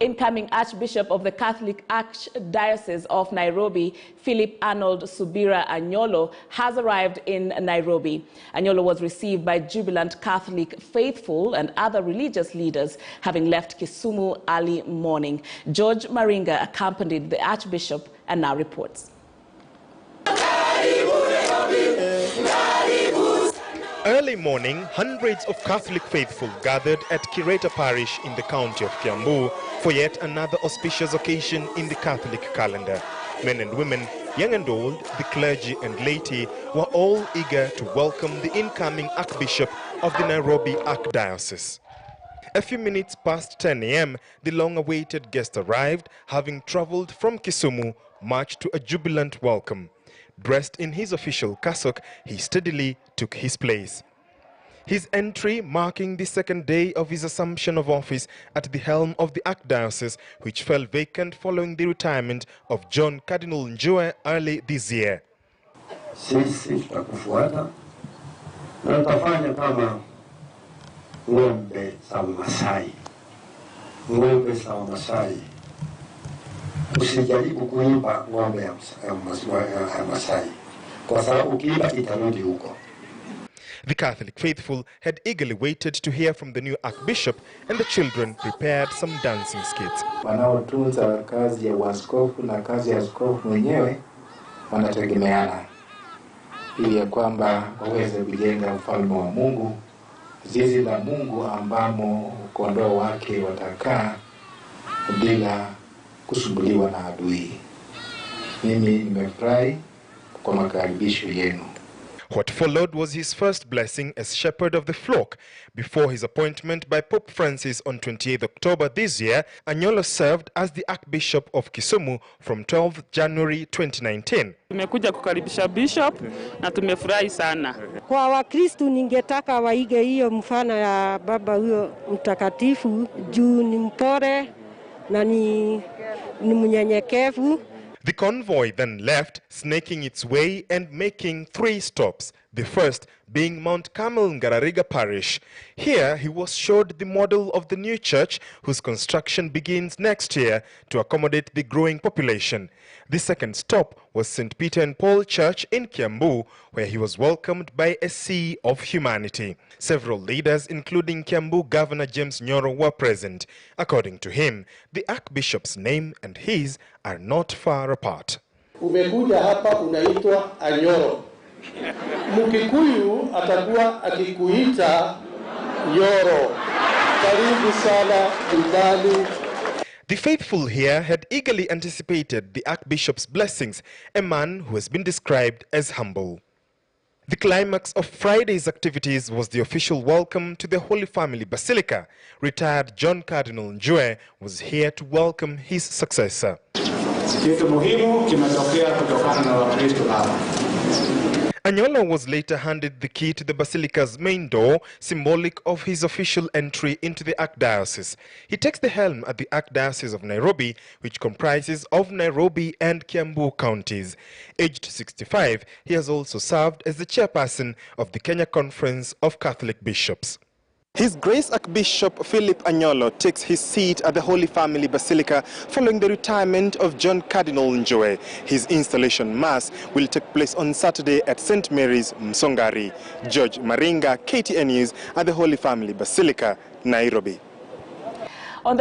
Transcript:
Incoming Archbishop of the Catholic Archdiocese of Nairobi, Philip Anyolo, has arrived in Nairobi. Anyolo was received by jubilant Catholic faithful and other religious leaders, having left Kisumu early morning. George Maringa accompanied the Archbishop and now reports. Early morning, hundreds of Catholic faithful gathered at Kireta Parish in the county of Kiambu for yet another auspicious occasion in the Catholic calendar. Men and women, young and old, the clergy and laity were all eager to welcome the incoming Archbishop of the Nairobi Archdiocese. A few minutes past 10 a.m., the long-awaited guest arrived, having traveled from Kisumu, much to a jubilant welcome. Dressed in his official cassock, he steadily took his place. His entry marking the second day of his assumption of office at the helm of the Archdiocese, which fell vacant following the retirement of John Cardinal Njue early this year. Sisi tutakufuata na tutafanya kama ng'ombe za Masai. Ng'ombe za Masai. Usijaribu kuiba ng'ombe ya Masai, kwa sababu ukiiba itarudi huko. The Catholic faithful had eagerly waited to hear from the new Archbishop, and the children prepared some dancing skits. Wanaotunza kazi ya uaskofu na kazi ya askofu mwenyewe wanategemeana, ili ya kwamba waweze kujenga ufalme wa Mungu, zizi la Mungu ambamo kondoo wake watakaa bila kusumbuliwa na adui. Mimi nimefurahi kwa makaribisho yenu. What followed was his first blessing as shepherd of the flock. Before his appointment by Pope Francis on 28 October this year, Anyolo served as the Archbishop of Kisumu from 12 January 2019. Tumekuja kukaribisha bishop na tumefurahi sana. Kwa Wakristo ningetaka waige hiyo mfano ya baba huyo mtakatifu, juu ni mpole na ni mnyenyekevu. The convoy then left, snaking its way and making 3 stops, the first being Mount Carmel Ngarariga Parish. Here he was showed the model of the new church, whose construction begins next year to accommodate the growing population. The second stop was St. Peter and Paul Church in Kiambu, where he was welcomed by a sea of humanity. Several leaders, including Kiambu Governor James Nyoro, were present. According to him, the Archbishop's name and his are not far apart. Umekuja hapa unaitwa Anyoro. Mkikuyu atakuwa akikuita Nyoro. Karibu sana nyumbani. The faithful here had eagerly anticipated the Archbishop's blessings, a man who has been described as humble. The climax of Friday's activities was the official welcome to the Holy Family Basilica. Retired John Cardinal Njue was here to welcome his successor. Anyolo was later handed the key to the basilica's main door, symbolic of his official entry into the Archdiocese. He takes the helm at the Archdiocese of Nairobi, which comprises of Nairobi and Kiambu counties. Aged 65, he has also served as the chairperson of the Kenya Conference of Catholic Bishops. His Grace Archbishop Philip Anyolo takes his seat at the Holy Family Basilica following the retirement of John Cardinal Njue. His installation mass will take place on Saturday at St. Mary's, Msongari. George Maringa, KTN News at the Holy Family Basilica, Nairobi. On the